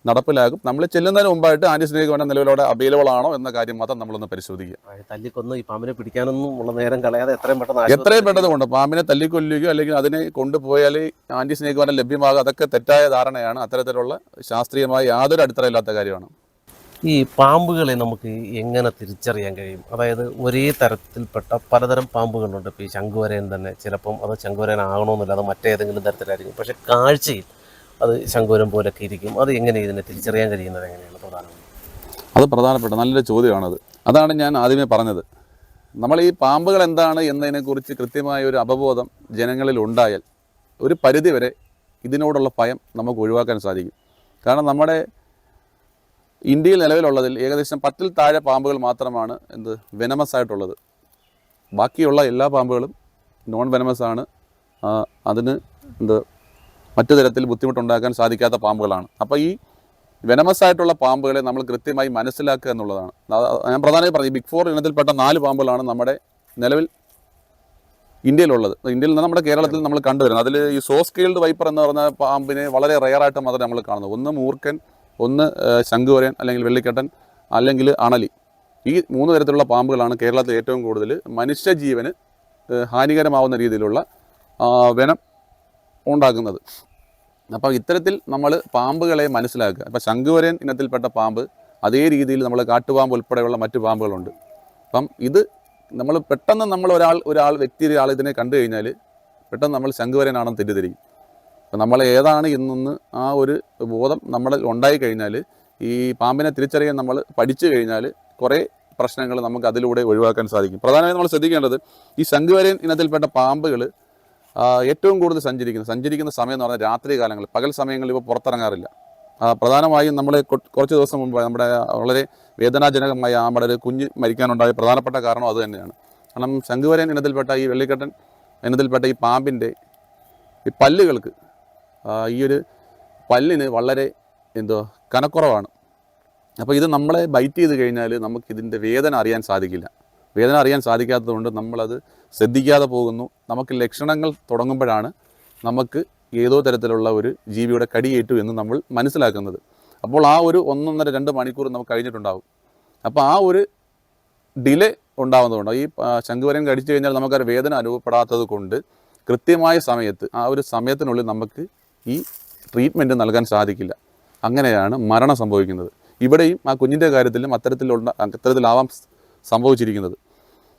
നടപ്പിലാകും. നമ്മൾ ചെല്ലുന്നതിന് മുമ്പായിട്ട് ആൻറ്റി സ്നേക് വനം നിലവിലോടെ അവൈലബിൾ ആണോ എന്ന കാര്യം മാത്രം നമ്മളൊന്ന് പരിശോധിക്കുക. തല്ലിക്കൊന്ന് ഈ പാമ്പിനെ പിടിക്കാനൊന്നും ഉള്ള നേരം കളയാതെ എത്രയും പെട്ടെന്ന് കൊണ്ട് പാമ്പിനെ തല്ലിക്കൊല്ലുകയോ അല്ലെങ്കിൽ അതിനെ കൊണ്ടുപോയാൽ ആൻറ്റി സ്നേക് വനം ലഭ്യമാകുക, അതൊക്കെ തെറ്റായ ധാരണയാണ്. അത്തരത്തിലുള്ള ശാസ്ത്രീയമായ യാതൊരു അടിത്തറയില്ലാത്ത കാര്യമാണ്. ഈ പാമ്പുകളെ നമുക്ക് എങ്ങനെ തിരിച്ചറിയാൻ കഴിയും? അതായത് ഒരേ തരത്തിൽപ്പെട്ട പലതരം പാമ്പുകളുണ്ട്. ഇപ്പോൾ ഈ ശംഖുവരയൻ തന്നെ ചിലപ്പം അത് ശംഖുവരയൻ ആകണമെന്നില്ല, അത് മറ്റേതെങ്കിലും തരത്തിലായിരിക്കും. പക്ഷെ കാഴ്ചയിൽ അത് ശംഖുവരൻ പോലൊക്കെ ഇരിക്കും. അത് എങ്ങനെ ഇതിനെ തിരിച്ചറിയാൻ കഴിയുന്നത് എങ്ങനെയാണ്? അത് പ്രധാനപ്പെട്ട നല്ലൊരു ചോദ്യമാണത്. അതാണ് ഞാൻ ആദ്യമേ പറഞ്ഞത്. നമ്മൾ ഈ പാമ്പുകൾ എന്താണ് എന്നതിനെക്കുറിച്ച് കൃത്യമായ ഒരു അവബോധം ജനങ്ങളിൽ ഉണ്ടായാൽ ഒരു പരിധിവരെ ഇതിനോടുള്ള ഭയം നമുക്ക് ഒഴിവാക്കാൻ സാധിക്കും. കാരണം നമ്മുടെ ഇന്ത്യയിൽ നിലവിലുള്ളതിൽ ഏകദേശം 10-ൽ താഴെ പാമ്പുകൾ മാത്രമാണ് വെനമസ് ആയിട്ടുള്ളത്. ബാക്കിയുള്ള എല്ലാ പാമ്പുകളും നോൺ വെനമസ് ആണ്. അതിന് മറ്റു തരത്തിൽ ബുദ്ധിമുട്ടുണ്ടാക്കാൻ സാധിക്കാത്ത പാമ്പുകളാണ്. അപ്പോൾ ഈ വെനമസ് ആയിട്ടുള്ള പാമ്പുകളെ നമ്മൾ കൃത്യമായി മനസ്സിലാക്കുക എന്നുള്ളതാണ്. ഞാൻ പ്രധാനമായി പറഞ്ഞു, ബിഗ് 4 ഇനത്തിൽപ്പെട്ട 4 പാമ്പുകളാണ് നമ്മുടെ നിലവിൽ ഇന്ത്യയിലുള്ളത്. ഇന്ത്യയിൽ നിന്ന് നമ്മുടെ കേരളത്തിൽ നമ്മൾ കണ്ടുവരുന്നത്. അതിൽ ഈ സോസ്കെയിൽഡ് വൈപ്പർ എന്ന് പറഞ്ഞ പാമ്പിനെ വളരെ റെയറായിട്ട് മാത്രമേ നമ്മൾ കാണുന്നത്. ഒന്ന് മൂർഖൻ, ഒന്ന് ശംഖുവരയൻ അല്ലെങ്കിൽ വെള്ളിക്കെട്ടൻ, അല്ലെങ്കിൽ അണലി. ഈ 3 തരത്തിലുള്ള പാമ്പുകളാണ് കേരളത്തിൽ ഏറ്റവും കൂടുതൽ മനുഷ്യജീവന് ഹാനികരമാവുന്ന രീതിയിലുള്ള വെനം ഉണ്ടാക്കുന്നത്. അപ്പോൾ ഇത്തരത്തിൽ നമ്മൾ പാമ്പുകളെ മനസ്സിലാക്കുക. അപ്പോൾ ശംഖുവരയൻ ഇനത്തിൽപ്പെട്ട പാമ്പ്, അതേ രീതിയിൽ നമ്മൾ കാട്ടുപാമ്പ് ഉൾപ്പെടെയുള്ള മറ്റു പാമ്പുകളുണ്ട്. അപ്പം ഇത് നമ്മൾ പെട്ടെന്ന് ഒരാൾ ഇതിനെ കണ്ടു കഴിഞ്ഞാൽ പെട്ടെന്ന് നമ്മൾ ശംഖുവരയനാണെന്ന് തെറ്റിദ്ധരിക്കും. അപ്പം നമ്മൾ ഏതാണ് എന്നൊന്ന് ആ ഒരു ബോധം നമ്മളിൽ ഉണ്ടായി കഴിഞ്ഞാൽ, ഈ പാമ്പിനെ തിരിച്ചറിയാൻ നമ്മൾ പഠിച്ചു കഴിഞ്ഞാൽ കുറേ പ്രശ്നങ്ങൾ നമുക്ക് അതിലൂടെ ഒഴിവാക്കാൻ സാധിക്കും. പ്രധാനമായും നമ്മൾ ശ്രദ്ധിക്കേണ്ടത്, ഈ ശംഖുവരയൻ ഇനത്തിൽപ്പെട്ട പാമ്പുകൾ ഏറ്റവും കൂടുതൽ സഞ്ചരിക്കുന്ന സമയം എന്ന് പറഞ്ഞാൽ രാത്രി കാലങ്ങളിൽ, പകൽ സമയങ്ങളിൽ ഇപ്പോൾ പുറത്തിറങ്ങാറില്ല. പ്രധാനമായും നമ്മൾ കുറച്ച് ദിവസം മുമ്പ് നമ്മുടെ വളരെ വേദനാജനകമായ നമ്മുടെ ഒരു കുഞ്ഞ് മരിക്കാനുണ്ടായ പ്രധാനപ്പെട്ട കാരണം അത് തന്നെയാണ്. കാരണം ശംഖുവരയൻ ഇനത്തിൽപ്പെട്ട ഈ വെള്ളിക്കെട്ടൻ ഇനത്തിൽപ്പെട്ട ഈ പാമ്പിൻ്റെ ഈ പല്ലുകൾക്ക് ഈ ഒരു പല്ലിന് വളരെ കനക്കുറവാണ്. അപ്പോൾ ഇത് നമ്മളെ ബൈറ്റ് ചെയ്ത് കഴിഞ്ഞാൽ നമുക്കിതിൻ്റെ വേദന അറിയാൻ സാധിക്കില്ല. വേദന അറിയാൻ സാധിക്കാത്തതുകൊണ്ട് നമ്മളത് ശ്രദ്ധിക്കാതെ പോകുന്നു. നമുക്ക് ലക്ഷണങ്ങൾ തുടങ്ങുമ്പോഴാണ് നമുക്ക് ഏതോ തരത്തിലുള്ള ഒരു ജീവിയുടെ കടിയേറ്റു എന്ന് നമ്മൾ മനസ്സിലാക്കുന്നത്. അപ്പോൾ ആ ഒരു 1-1.5-2 മണിക്കൂർ നമുക്ക് കഴിഞ്ഞിട്ടുണ്ടാകും. അപ്പോൾ ആ ഒരു ഡിലേ ഉണ്ടാകുന്നതുകൊണ്ട് ഈ ശംഖുവരയൻ കടിച്ചു കഴിഞ്ഞാൽ നമുക്കൊരു വേദന അനുഭവപ്പെടാത്തത് കൊണ്ട് കൃത്യമായ സമയത്ത് ആ ഒരു സമയത്തിനുള്ളിൽ നമുക്ക് ഈ ട്രീറ്റ്മെൻറ്റ് നൽകാൻ സാധിക്കില്ല. അങ്ങനെയാണ് മരണം സംഭവിക്കുന്നത്. ഇവിടെയും ആ കുഞ്ഞിൻ്റെ കാര്യത്തിലും അത്തരത്തിലാവാം സംഭവിച്ചിരിക്കുന്നത്.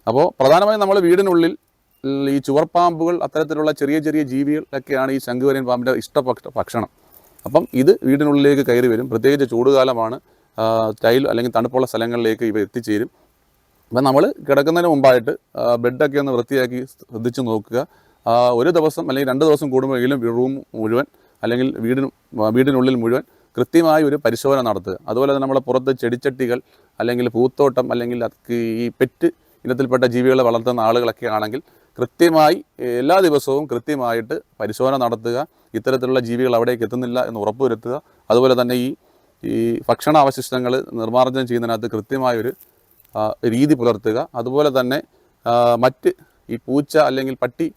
അപ്പോൾ പ്രധാനമായും നമ്മൾ വീടിനുള്ളിൽ ഈ ചുവർപ്പാമ്പുകൾ, അത്തരത്തിലുള്ള ചെറിയ ചെറിയ ജീവികളൊക്കെയാണ് ഈ ശംഖുവരയൻ പാമ്പിൻ്റെ ഭക്ഷണം. അപ്പം ഇത് വീടിനുള്ളിലേക്ക് കയറി വരും. പ്രത്യേകിച്ച് ചൂടുകാലമാണ്, ടൈൽ അല്ലെങ്കിൽ തണുപ്പുള്ള സ്ഥലങ്ങളിലേക്ക് ഇവ എത്തിച്ചേരും. അപ്പം നമ്മൾ കിടക്കുന്നതിന് മുമ്പായിട്ട് ബെഡൊക്കെ ഒന്ന് വൃത്തിയാക്കി ശ്രദ്ധിച്ച് നോക്കുക. ഒരു ദിവസം അല്ലെങ്കിൽ 2 ദിവസം കൂടുമ്പോഴെങ്കിലും റൂം മുഴുവൻ അല്ലെങ്കിൽ വീടിനുള്ളിൽ മുഴുവൻ കൃത്യമായി ഒരു പരിശോധന നടത്തുക. അതുപോലെ തന്നെ നമ്മുടെ പുറത്ത് ചെടിച്ചട്ടികൾ അല്ലെങ്കിൽ പൂത്തോട്ടം അല്ലെങ്കിൽ ഈ പെറ്റ് ഇനത്തിൽപ്പെട്ട ജീവികളെ വളർത്തുന്ന ആളുകളൊക്കെ ആണെങ്കിൽ കൃത്യമായി എല്ലാ ദിവസവും കൃത്യമായിട്ട് പരിശോധന നടത്തുക. ഇത്തരത്തിലുള്ള ജീവികൾ അവിടേക്ക് എത്തുന്നില്ല എന്ന് ഉറപ്പുവരുത്തുക. അതുപോലെ തന്നെ ഈ ഭക്ഷണാവശിഷ്ടങ്ങൾ നിർമ്മാർജ്ജനം ചെയ്യുന്നതിനകത്ത് കൃത്യമായൊരു രീതി പുലർത്തുക. അതുപോലെ തന്നെ മറ്റ് ഈ പൂച്ച അല്ലെങ്കിൽ പട്ടി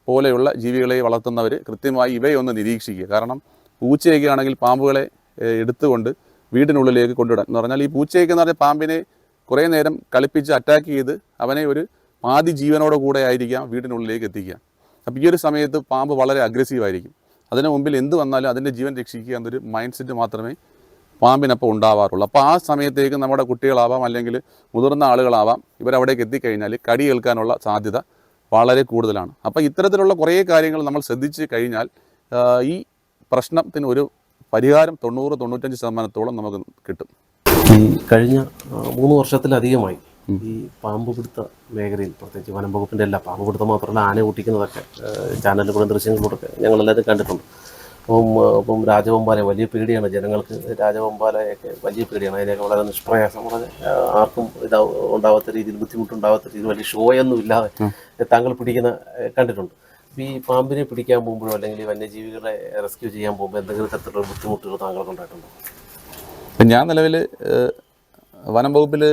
പോലെയുള്ള ജീവികളെ വളർത്തുന്നവർ കൃത്യമായി ഇവയെ ഒന്ന് നിരീക്ഷിക്കുക. കാരണം പൂച്ചയൊക്കെ ആണെങ്കിൽ പാമ്പുകളെ എടുത്തുകൊണ്ട് വീടിനുള്ളിലേക്ക് കൊണ്ടുവിടാൻ എന്ന് പറഞ്ഞാൽ, ഈ പൂച്ചയൊക്കെ എന്ന് പറഞ്ഞാൽ പാമ്പിനെ കുറേ നേരം കളിപ്പിച്ച് അറ്റാക്ക് ചെയ്ത് അവനെ ഒരു പാതി ജീവനോട് കൂടെ ആയിരിക്കാം വീടിനുള്ളിലേക്ക് എത്തിക്കുക. അപ്പോൾ ഈ ഒരു സമയത്ത് പാമ്പ് വളരെ അഗ്രസീവായിരിക്കും. അതിന് മുമ്പിൽ എന്ത് വന്നാലും അതിൻ്റെ ജീവൻ രക്ഷിക്കുക എന്നൊരു മൈൻഡ് സെറ്റ് മാത്രമേ പാമ്പിനപ്പോൾ ഉണ്ടാവാറുള്ളൂ. അപ്പോൾ ആ സമയത്തേക്ക് നമ്മുടെ കുട്ടികളാവാം അല്ലെങ്കിൽ മുതിർന്ന ആളുകളാവാം, ഇവരവിടേക്ക് എത്തിക്കഴിഞ്ഞാൽ കടി കേൾക്കാനുള്ള സാധ്യത വളരെ കൂടുതലാണ്. അപ്പോൾ ഇത്തരത്തിലുള്ള കുറേ കാര്യങ്ങൾ നമ്മൾ ശ്രദ്ധിച്ച് കഴിഞ്ഞാൽ ഈ പ്രശ്നത്തിന് ഒരു പരിഹാരം 90-95% നമുക്ക് കിട്ടും. ഈ കഴിഞ്ഞ 3 വർഷത്തിലധികമായി ഈ പാമ്പ് പിടുത്ത മേഖലയിൽ, പ്രത്യേകിച്ച് വനം വകുപ്പിൻ്റെ എല്ലാ പാമ്പ് പിടുത്തം മാത്രമല്ല ആന ഓട്ടിക്കുന്നതൊക്കെ ചാനലിലൂടെ ദൃശ്യങ്ങളിലൂടെ ഞങ്ങളെല്ലാവരും കണ്ടിട്ടുണ്ട്. അപ്പം രാജവെമ്പാല വലിയ പേടിയാണ് ജനങ്ങൾക്ക്. രാജവെമ്പാലയൊക്കെ വലിയ പേടിയാണ്. അതിനൊക്കെ വളരെ നിഷ്പ്രയാസം, വളരെ ആർക്കും ഉണ്ടാവാത്ത രീതിയിൽ, ബുദ്ധിമുട്ടുണ്ടാവാത്ത രീതിയിൽ വലിയ ഷോയൊന്നും ഇല്ലാതെ താങ്കൾ പിടിക്കുന്ന കണ്ടിട്ടുണ്ട്. ഈ പാമ്പിനെ പിടിക്കാൻ പോകുമ്പോഴോ അല്ലെങ്കിൽ വന്യജീവികളെ റെസ്ക്യൂ ചെയ്യാൻ പോകുമ്പോൾ എന്തെങ്കിലും തരത്തിലുള്ള ബുദ്ധിമുട്ടുകൾ താങ്കൾക്ക് ഉണ്ടായിട്ടുണ്ടോ? ഞാൻ നിലവിൽ വനം വകുപ്പിൽ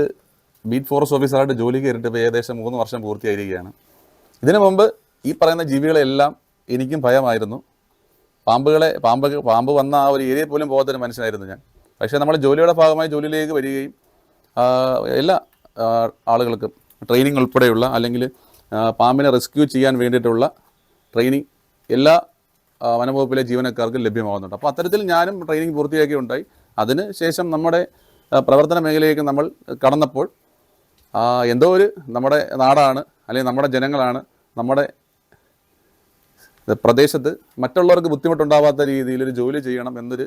ബീറ്റ് ഫോറസ്റ്റ് ഓഫീസറായിട്ട് ജോലി കയറിയിട്ട് ഇപ്പോൾ ഏകദേശം 3 വർഷം പൂർത്തിയായിരിക്കുകയാണ്. ഇതിനു മുമ്പ് ഈ പറയുന്ന ജീവികളെല്ലാം എനിക്കും ഭയമായിരുന്നു. പാമ്പ് വന്ന ആ ഒരു ഏരിയ പോലും പോകാത്തൊരു മനുഷ്യനായിരുന്നു ഞാൻ. പക്ഷേ നമ്മൾ ജോലിയുടെ ഭാഗമായി ജോലിയിലേക്ക് വരികയും എല്ലാ ആളുകൾക്കും ട്രെയിനിങ് ഉൾപ്പെടെയുള്ള അല്ലെങ്കിൽ പാമ്പിനെ റെസ്ക്യൂ ചെയ്യാൻ വേണ്ടിയിട്ടുള്ള ട്രെയിനിങ് എല്ലാ വനംവകുപ്പിലെ ജീവനക്കാർക്കും ലഭ്യമാകുന്നുണ്ട്. അപ്പോൾ അത്തരത്തിൽ ഞാനും ട്രെയിനിങ് പൂർത്തിയാക്കിയുണ്ടായി. അതിന് ശേഷം നമ്മുടെ പ്രവർത്തന മേഖലയിലേക്ക് നമ്മൾ കടന്നപ്പോൾ എന്തോ ഒരു നമ്മുടെ നാടാണ് അല്ലെങ്കിൽ നമ്മുടെ ജനങ്ങളാണ് നമ്മുടെ പ്രദേശത്ത് മറ്റുള്ളവർക്ക് ബുദ്ധിമുട്ടുണ്ടാവാത്ത രീതിയിലൊരു ജോലി ചെയ്യണം എന്നൊരു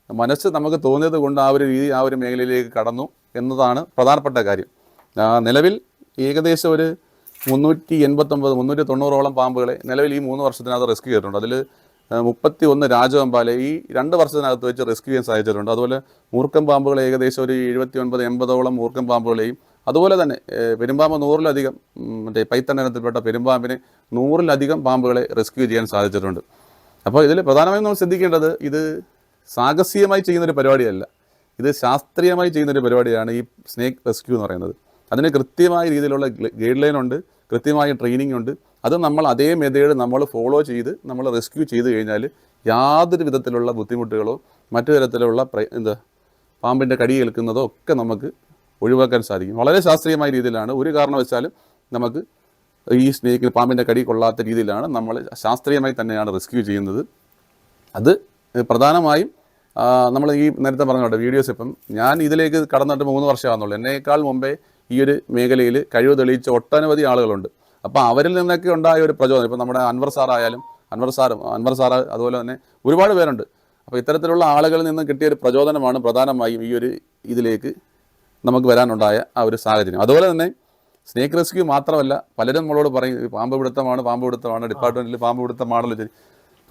മനസ്സ് നമുക്ക് തോന്നിയത് കൊണ്ട് ആ ഒരു മേഖലയിലേക്ക് കടന്നു എന്നതാണ് പ്രധാനപ്പെട്ട കാര്യം. നിലവിൽ ഏകദേശം ഒരു 389-390ഓളം പാമ്പുകളെ നിലവിൽ ഈ 3 വർഷത്തിനകത്ത് റെസ്ക്യൂ ചെയ്തിട്ടുണ്ട്. അതിൽ 31 രാജവെമ്പാല ഈ 2 വർഷത്തിനകത്ത് വെച്ച് റെസ്ക്യൂ ചെയ്യാൻ സാധിച്ചിട്ടുണ്ട്. അതുപോലെ മൂർക്കം പാമ്പുകളെ ഏകദേശം ഒരു 79-80ഓളം മൂർക്കം പാമ്പുകളെയും, അതുപോലെ തന്നെ പെരുമ്പാമ്പ് 100-ലധികം പൈത്തൺ ഇനത്തിൽപ്പെട്ട പെരുമ്പാമ്പിനെ 100-ലധികം പാമ്പുകളെ റെസ്ക്യൂ ചെയ്യാൻ സാധിച്ചിട്ടുണ്ട്. അപ്പോൾ ഇതിൽ പ്രധാനമായും നമ്മൾ ശ്രദ്ധിക്കേണ്ടത് ഇത് സാഹസികമായി ചെയ്യുന്നൊരു പരിപാടിയല്ല, ഇത് ശാസ്ത്രീയമായി ചെയ്യുന്നൊരു പരിപാടിയാണ് ഈ സ്നേക്ക് റെസ്ക്യൂ എന്ന് പറയുന്നത്. അതിന് കൃത്യമായ രീതിയിലുള്ള ഗൈഡ് ലൈൻ ഉണ്ട്, കൃത്യമായ ട്രെയിനിങ് ഉണ്ട്. അത് നമ്മൾ അതേ മെത്തേഡ് നമ്മൾ ഫോളോ ചെയ്ത് നമ്മൾ റെസ്ക്യൂ ചെയ്ത് കഴിഞ്ഞാൽ യാതൊരു വിധത്തിലുള്ള ബുദ്ധിമുട്ടുകളോ മറ്റു തരത്തിലുള്ള പാമ്പിൻ്റെ കടി കേൾക്കുന്നതോ ഒക്കെ നമുക്ക് ഒഴിവാക്കാൻ സാധിക്കും. വളരെ ശാസ്ത്രീയമായ രീതിയിലാണ്, ഒരു കാരണവശാലും നമുക്ക് ഈ സ്നേക്കിൽ പാമ്പിൻ്റെ കടി കൊള്ളാത്ത രീതിയിലാണ് നമ്മൾ ശാസ്ത്രീയമായി തന്നെയാണ് റെസ്ക്യൂ ചെയ്യുന്നത്. അത് പ്രധാനമായും നമ്മൾ ഈ നേരത്തെ പറഞ്ഞോട്ടെ വീഡിയോസ്, ഇപ്പം ഞാൻ ഇതിലേക്ക് കടന്നിട്ട് 3 വർഷമാകുന്നുള്ളൂ. എന്നേക്കാൾ മുമ്പേ ഈ ഒരു മേഖലയിൽ കഴിവ് തെളിയിച്ച ഒട്ടനവധി ആളുകളുണ്ട്. അപ്പോൾ അവരിൽ നിന്നൊക്കെ ഉണ്ടായ ഒരു പ്രചോദനം, ഇപ്പോൾ നമ്മുടെ അൻവർ സാർ അതുപോലെ തന്നെ ഒരുപാട് പേരുണ്ട്. അപ്പോൾ ഇത്തരത്തിലുള്ള ആളുകളിൽ നിന്ന് കിട്ടിയ ഒരു പ്രചോദനമാണ് പ്രധാനമായും ഈ ഒരു ഇതിലേക്ക് നമുക്ക് വരാനുണ്ടായ ആ ഒരു സാഹചര്യം. അതുപോലെ തന്നെ സ്നേക്ക് റെസ്ക്യൂ മാത്രമല്ല, പലരും നമ്മളോട് പറയും പാമ്പ് പിടുത്തമാണ്, ഡിപ്പാർട്ട്മെൻറ്റിൽ പാമ്പ് പിടുത്തമാണല്ലോ. ശരി,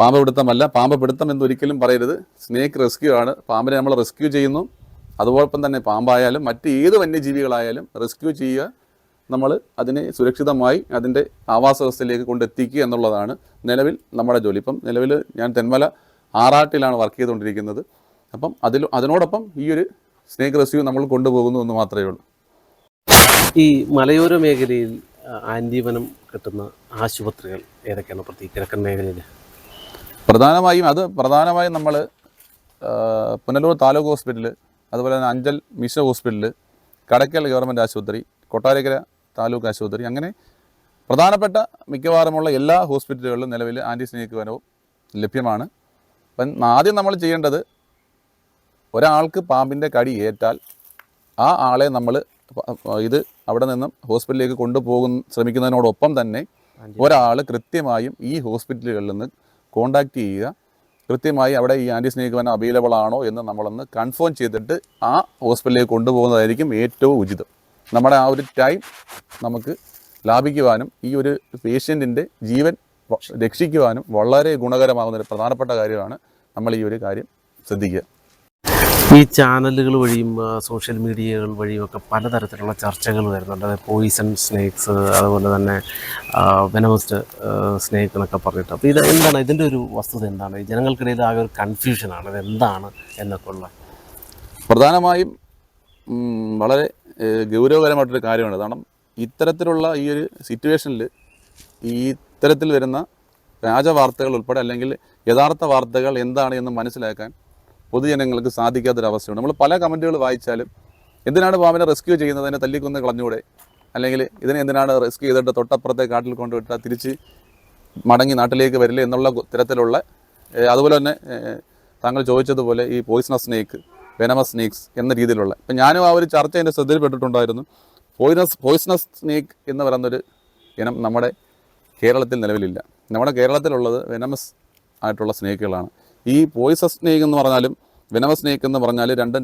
പാമ്പ് പിടുത്തമല്ല, പാമ്പ് പിടുത്തം എന്നൊരിക്കലും പറയരുത്. സ്നേക്ക് റെസ്ക്യൂ ആണ്. പാമ്പിനെ നമ്മൾ റെസ്ക്യൂ ചെയ്യുന്നു. അതുപോലൊപ്പം തന്നെ പാമ്പായാലും മറ്റ് ഏത് വന്യജീവികളായാലും റെസ്ക്യൂ ചെയ്യുക, നമ്മൾ അതിനെ സുരക്ഷിതമായി അതിൻ്റെ ആവാസ വ്യവസ്ഥയിലേക്ക് കൊണ്ടെത്തിക്കുക എന്നുള്ളതാണ് നിലവിൽ നമ്മുടെ ജോലി. ഇപ്പം നിലവിൽ ഞാൻ തെന്മല ആറാട്ടിലാണ് വർക്ക് ചെയ്തുകൊണ്ടിരിക്കുന്നത്. അപ്പം അതിനോടൊപ്പം ഈ ഒരു സ്നേക്ക് റെസ്ക്യൂ നമ്മൾ കൊണ്ടുപോകുന്നു എന്ന് മാത്രമേ ഉള്ളൂ. ഈ മലയോര മേഖലയിൽ ആൻറ്റീവനം കിട്ടുന്ന ആശുപത്രികൾ ഏതൊക്കെയാണ് കിഴക്കൻ മേഖലയിൽ? പ്രധാനമായും നമ്മൾ പുനലൂർ താലൂക്ക് ഹോസ്പിറ്റൽ, അതുപോലെ തന്നെ Anchal mission hospital, Kadakkal government ആശുപത്രി, കൊട്ടാരക്കര താലൂക്ക് ആശുപത്രി, അങ്ങനെ പ്രധാനപ്പെട്ട മിക്കവാറുമുള്ള എല്ലാ ഹോസ്പിറ്റലുകളിലും നിലവിൽ ആൻറ്റി സ്നേക്ക് വനവും ലഭ്യമാണ്. അപ്പം ആദ്യം നമ്മൾ ചെയ്യേണ്ടത്, ഒരാൾക്ക് പാമ്പിൻ്റെ കടി ഏറ്റാൽ ആ ആളെ നമ്മൾ അവിടെ നിന്നും ഹോസ്പിറ്റലിലേക്ക് ശ്രമിക്കുന്നതിനോടൊപ്പം തന്നെ ഒരാൾ കൃത്യമായും ഈ ഹോസ്പിറ്റലുകളിൽ നിന്ന് കോണ്ടാക്ട് ചെയ്യുക. കൃത്യമായി അവിടെ ഈ ആൻറ്റി സ്നേക്ക് വനം അവൈലബിൾ ആണോ എന്ന് നമ്മളൊന്ന് കൺഫേം ചെയ്തിട്ട് ആ ഹോസ്പിറ്റലിലേക്ക് കൊണ്ടുപോകുന്നതായിരിക്കും ഏറ്റവും ഉചിതം. നമ്മുടെ ആ ഒരു ടൈം നമുക്ക് ലാഭിക്കുവാനും ഈ ഒരു പേഷ്യൻറ്റിൻ്റെ ജീവൻ രക്ഷിക്കുവാനും വളരെ ഗുണകരമാകുന്ന ഒരു പ്രധാനപ്പെട്ട കാര്യമാണ് നമ്മൾ ഈ ഒരു കാര്യം ശ്രദ്ധിക്കുക. ഈ ചാനലുകൾ വഴിയും സോഷ്യൽ മീഡിയകൾ വഴിയും ഒക്കെ പലതരത്തിലുള്ള ചർച്ചകൾ വരുന്നുണ്ട്. അതായത് പോയിസൺ സ്നേക്സ്, അതുപോലെ തന്നെ വെനമസ് സ്നേക്ക് എന്നൊക്കെ പറഞ്ഞിട്ട്. അപ്പോൾ ഇത് എന്താണ്, ഇതിൻ്റെ ഒരു വസ്തുത എന്താണ്? ഈ ജനങ്ങൾക്കിടയിൽ ആകെ ഒരു കൺഫ്യൂഷനാണ്, ഇത് എന്താണ് എന്നൊക്കെ ഉള്ള. പ്രധാനമായും വളരെ ഗൗരവകരമായിട്ടൊരു കാര്യമാണ്. കാരണം ഇത്തരത്തിലുള്ള ഈ ഒരു സിറ്റുവേഷനിൽ ഇത്തരത്തിൽ വരുന്ന വ്യാജ വാർത്തകൾ ഉൾപ്പെടെ, അല്ലെങ്കിൽ യഥാർത്ഥ വാർത്തകൾ എന്താണ് എന്ന് മനസ്സിലാക്കാൻ പൊതുജനങ്ങൾക്ക് സാധിക്കാത്തൊരവസ്ഥയുണ്ട്. നമ്മൾ പല കമൻറ്റുകൾ വായിച്ചാലും എന്തിനാണ് പാമ്പിനെ റെസ്ക്യൂ ചെയ്യുന്നത്, അതിനെ തല്ലിക്കൊന്ന് കളഞ്ഞൂടെ, അല്ലെങ്കിൽ ഇതിനെ എന്തിനാണ് റെസ്ക്യൂ ചെയ്തിട്ട് തൊട്ടപ്പുറത്തെ കാട്ടിൽ കൊണ്ടുവിട്ടാൽ തിരിച്ച് മടങ്ങി നാട്ടിലേക്ക് വരില്ല എന്നുള്ള തരത്തിലുള്ള, അതുപോലെ തന്നെ താങ്കൾ ചോദിച്ചതുപോലെ ഈ പോയിസണസ് സ്നേക്ക്, വെനമസ് സ്നേക്സ് എന്ന രീതിയിലുള്ള. ഇപ്പം ഞാനും ആ ഒരു ചർച്ച എൻ്റെ ശ്രദ്ധയിൽപ്പെട്ടിട്ടുണ്ടായിരുന്നു. പോയിസണസ് സ്നേക്ക് എന്ന് പറയുന്നൊരു ഇനം നമ്മുടെ കേരളത്തിൽ നിലവിലില്ല. നമ്മുടെ കേരളത്തിലുള്ളത് വെനമസ് ആയിട്ടുള്ള സ്നേക്കുകളാണ്. ഈ പോയിസൺ സ്നേക്ക് എന്ന് പറഞ്ഞാലും വെനമസ് സ്നേക്ക് എന്ന് പറഞ്ഞാൽ രണ്ട്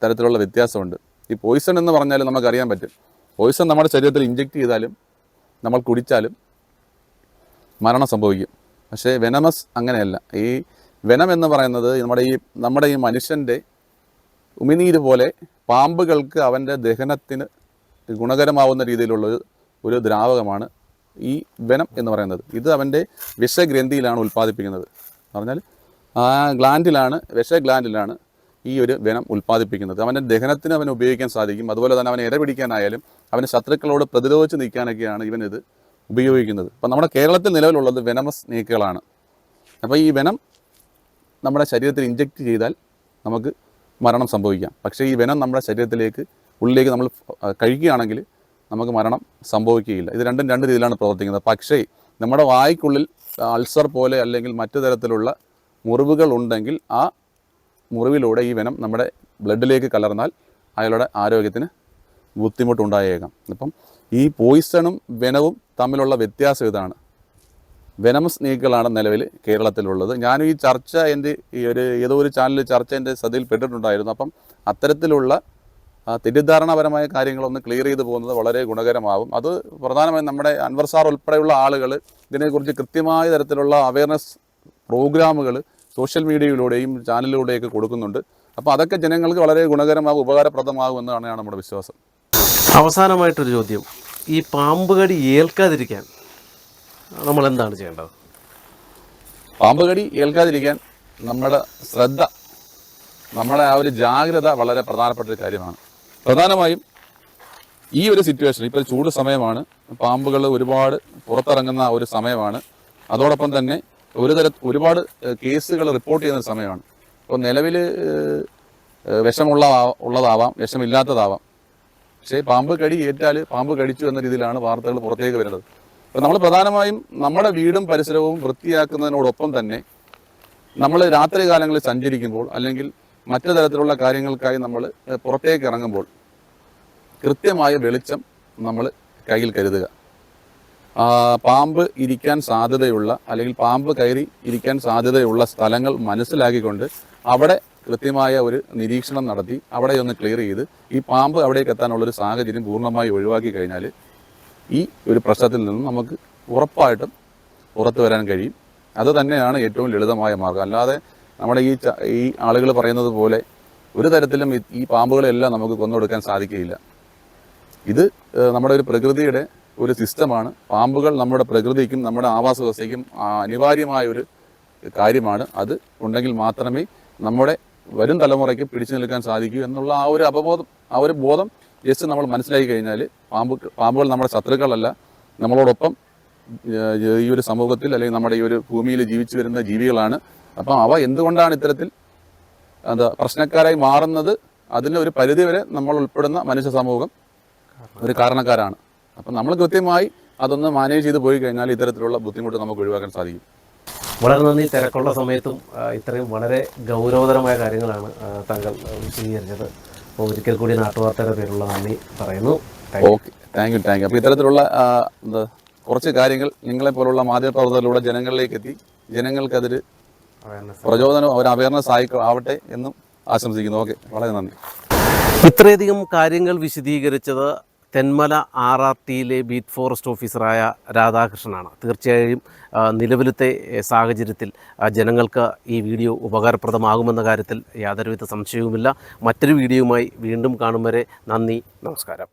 തരത്തിലുള്ള വ്യത്യാസമുണ്ട്. ഈ പോയിസൺ എന്ന് പറഞ്ഞാൽ നമുക്കറിയാൻ പറ്റും, പോയിസൺ നമ്മുടെ ശരീരത്തിൽ ഇഞ്ചെക്റ്റ് ചെയ്താലും നമ്മൾ കുടിച്ചാലും മരണം സംഭവിക്കും. പക്ഷേ വെനമസ് അങ്ങനെയല്ല. ഈ വെനം എന്ന് പറയുന്നത് നമ്മുടെ ഈ മനുഷ്യൻ്റെ ഉമിനീര് പോലെ പാമ്പുകൾക്ക് അവൻ്റെ ദഹനത്തിന് ഗുണകരമാവുന്ന രീതിയിലുള്ള ഒരു ദ്രാവകമാണ് ഈ വെനം എന്ന് പറയുന്നത്. ഇത് അവൻ്റെ വിഷഗ്രന്ഥിയിലാണ് ഉൽപ്പാദിപ്പിക്കുന്നത്. പറഞ്ഞാൽ ആ വിഷഗ്ലാൻഡിലാണ് ഈ ഒരു വെനം ഉൽപ്പാദിപ്പിക്കുന്നത്. അവൻ്റെ ദഹനത്തിന് അവന് ഉപയോഗിക്കാൻ സാധിക്കും. അതുപോലെ തന്നെ അവനെ ഇരപിടിക്കാനായാലും അവന് ശത്രുക്കളോട് പ്രതിരോധിച്ച് നിൽക്കാനൊക്കെയാണ് ഇവനിത് ഉപയോഗിക്കുന്നത്. അപ്പം നമ്മുടെ കേരളത്തിൽ നിലവിലുള്ളത് വെനമസ് സ്നേക്കുകളാണ്. അപ്പോൾ ഈ വെനം നമ്മുടെ ശരീരത്തിൽ ഇഞ്ചെക്റ്റ് ചെയ്താൽ നമുക്ക് മരണം സംഭവിക്കാം. പക്ഷേ ഈ വെനം നമ്മുടെ ഉള്ളിലേക്ക് നമ്മൾ കഴിക്കുകയാണെങ്കിൽ നമുക്ക് മരണം സംഭവിക്കുകയില്ല. ഇത് രണ്ടും രണ്ട് രീതിയിലാണ് പ്രവർത്തിക്കുന്നത്. പക്ഷേ നമ്മുടെ വായ്ക്കുള്ളിൽ അൾസർ പോലെ അല്ലെങ്കിൽ മറ്റു തരത്തിലുള്ള മുറിവുകൾ ഉണ്ടെങ്കിൽ ആ മുറിവിലൂടെ ഈ വെനം നമ്മുടെ ബ്ലഡിലേക്ക് കലർന്നാൽ അയാളുടെ ആരോഗ്യത്തിന് ബുദ്ധിമുട്ടുണ്ടായേക്കാം. അപ്പം ഈ പോയിസണും വെനവും തമ്മിലുള്ള വ്യത്യാസം ഇതാണ്. വെനമസ് സ്നേക്കുകളാണ് നിലവിൽ കേരളത്തിലുള്ളത്. ഞാൻ ഈ ചർച്ച ഏതോ ഒരു ചാനലിൽ ചർച്ച എൻ്റെ ശ്രദ്ധയിൽപ്പെട്ടിട്ടുണ്ടായിരുന്നു. അപ്പം അത്തരത്തിലുള്ള തെറ്റിദ്ധാരണപരമായ കാര്യങ്ങളൊന്ന് ക്ലിയർ ചെയ്ത് പോകുന്നത് വളരെ ഗുണകരമാകും. അത് പ്രധാനമായും നമ്മുടെ അൻവർ സാർ ഉൾപ്പെടെയുള്ള ആളുകൾ ഇതിനെക്കുറിച്ച് കൃത്യമായ തരത്തിലുള്ള അവയർനെസ് പ്രോഗ്രാമുകൾ സോഷ്യൽ മീഡിയയിലൂടെയും ചാനലിലൂടെയൊക്കെ കൊടുക്കുന്നുണ്ട്. അപ്പോൾ അതൊക്കെ ജനങ്ങൾക്ക് വളരെ ഗുണകരമാകും, ഉപകാരപ്രദമാകും എന്നാണ് നമ്മുടെ വിശ്വാസം. അവസാനമായിട്ടൊരു ചോദ്യം, ഈ പാമ്പ് കടി ഏൽക്കാതിരിക്കാൻ നമ്മൾ എന്താണ് ചെയ്യേണ്ടത്? പാമ്പ് കടി ഏൽക്കാതിരിക്കാൻ നമ്മുടെ ശ്രദ്ധ, നമ്മുടെ ആ ഒരു ജാഗ്രത വളരെ പ്രധാനപ്പെട്ട ഒരു കാര്യമാണ്. പ്രധാനമായും ഈ ഒരു സിറ്റുവേഷൻ, ഇപ്പോൾ ചൂട് സമയമാണ്, പാമ്പുകൾ ഒരുപാട് പുറത്തിറങ്ങുന്ന ഒരു സമയമാണ്. അതോടൊപ്പം തന്നെ ഒരുപാട് കേസുകൾ റിപ്പോർട്ട് ചെയ്യുന്ന സമയമാണ്. അപ്പോൾ നിലവിൽ വിഷമുള്ളതാവാം, വിഷമില്ലാത്തതാവാം. പക്ഷേ പാമ്പ് കടി ഏറ്റാൽ പാമ്പ് കടിച്ചു എന്ന രീതിയിലാണ് വാർത്തകൾ പുറത്തേക്ക് വരുന്നത്. അപ്പോൾ നമ്മൾ പ്രധാനമായും നമ്മുടെ വീടും പരിസരവും വൃത്തിയാക്കുന്നതിനോടൊപ്പം തന്നെ നമ്മൾ രാത്രി കാലങ്ങളിൽ സഞ്ചരിക്കുമ്പോൾ അല്ലെങ്കിൽ മറ്റു തരത്തിലുള്ള കാര്യങ്ങൾക്കായി നമ്മൾ പുറത്തേക്ക് ഇറങ്ങുമ്പോൾ കൃത്യമായ വെളിച്ചം നമ്മൾ കയ്യിൽ കരുതുക. പാമ്പ് ഇരിക്കാൻ സാധ്യതയുള്ള അല്ലെങ്കിൽ പാമ്പ് കയറി ഇരിക്കാൻ സാധ്യതയുള്ള സ്ഥലങ്ങൾ മനസ്സിലാക്കിക്കൊണ്ട് അവിടെ കൃത്യമായ ഒരു നിരീക്ഷണം നടത്തി അവിടെ ഒന്ന് ക്ലിയർ ചെയ്ത് ഈ പാമ്പ് അവിടേക്ക് എത്താനുള്ളൊരു സാഹചര്യം പൂർണ്ണമായി ഒഴിവാക്കി കഴിഞ്ഞാൽ ഈ ഒരു പ്രശ്നത്തിൽ നിന്നും നമുക്ക് ഉറപ്പായിട്ടും പുറത്തു വരാൻ കഴിയും. അത് തന്നെയാണ് ഏറ്റവും ലളിതമായ മാർഗ്ഗം. അല്ലാതെ നമ്മുടെ ഈ ആളുകൾ പറയുന്നത് പോലെ ഒരു തരത്തിലും ഈ പാമ്പുകളെല്ലാം നമുക്ക് കൊന്നൊടുക്കാൻ സാധിക്കുകയില്ല. ഇത് നമ്മുടെ ഒരു പ്രകൃതിയുടെ ഒരു സിസ്റ്റമാണ്. പാമ്പുകൾ നമ്മുടെ പ്രകൃതിക്കും നമ്മുടെ ആവാസ വ്യവസ്ഥയ്ക്കും അനിവാര്യമായ ഒരു കാര്യമാണ്. അത് ഉണ്ടെങ്കിൽ മാത്രമേ നമ്മുടെ വരും തലമുറയ്ക്ക് പിടിച്ചു നിൽക്കാൻ സാധിക്കൂ എന്നുള്ള ആ ഒരു ബോധം ജസ്റ്റ് നമ്മൾ മനസ്സിലാക്കി കഴിഞ്ഞാൽ പാമ്പുകൾ നമ്മുടെ ശത്രുക്കളല്ല, നമ്മളോടൊപ്പം ഈ ഒരു സമൂഹത്തിൽ അല്ലെങ്കിൽ നമ്മുടെ ഈ ഒരു ഭൂമിയിൽ ജീവിച്ചു വരുന്ന ജീവികളാണ്. അപ്പം അവ എന്തുകൊണ്ടാണ് ഇത്തരത്തിൽ പ്രശ്നക്കാരായി മാറുന്നത്, അതിന് ഒരു പരിധിവരെ നമ്മൾ ഉൾപ്പെടുന്ന മനുഷ്യ സമൂഹം ഒരു കാരണക്കാരാണ്. അപ്പം നമ്മൾ കൃത്യമായി അതൊന്ന് മാനേജ് ചെയ്ത് പോയി കഴിഞ്ഞാൽ ഇത്തരത്തിലുള്ള ബുദ്ധിമുട്ട് നമുക്ക് ഒഴിവാക്കാൻ സാധിക്കും. വളരെ നന്ദി. തിരക്കുള്ള സമയത്തും ഇത്രയും വളരെ ഗൗരവതരമായ കാര്യങ്ങളാണ് താങ്കൾ വിശദീകരിച്ചത്. അപ്പോൾ ഒരിക്കൽ കൂടി നാട്ടുവാർത്തയുടെ പേരുള്ള നന്ദി പറയുന്നു. Okay, thank you. അപ്പോൾ ഇത്തരത്തിലുള്ള കുറച്ച് കാര്യങ്ങൾ നിങ്ങളെപ്പോലുള്ള മാധ്യമപ്രവർത്തകരിലൂടെ ജനങ്ങളിലേക്ക് എത്തി ജനങ്ങൾക്കതൊരു പ്രചോദനം, ഒരു അവയർനെസ് ആവട്ടെ എന്നും ആശംസിക്കുന്നു. ഓക്കെ, വളരെ നന്ദി. ഇത്രയധികം കാര്യങ്ങൾ വിശദീകരിച്ചത് തെന്മല RRTയിലെ ബീറ്റ് ഫോറസ്റ്റ് ഓഫീസറായ രാധാകൃഷ്ണനാണ്. തീർച്ചയായും നിലവിലത്തെ സാഹചര്യത്തിൽ ജനങ്ങൾക്ക് ഈ വീഡിയോ ഉപകാരപ്രദമാകുമെന്ന കാര്യത്തിൽ യാതൊരുവിധ സംശയവുമില്ല. മറ്റൊരു വീഡിയോയുമായി വീണ്ടും കാണും വരെ നന്ദി, നമസ്കാരം.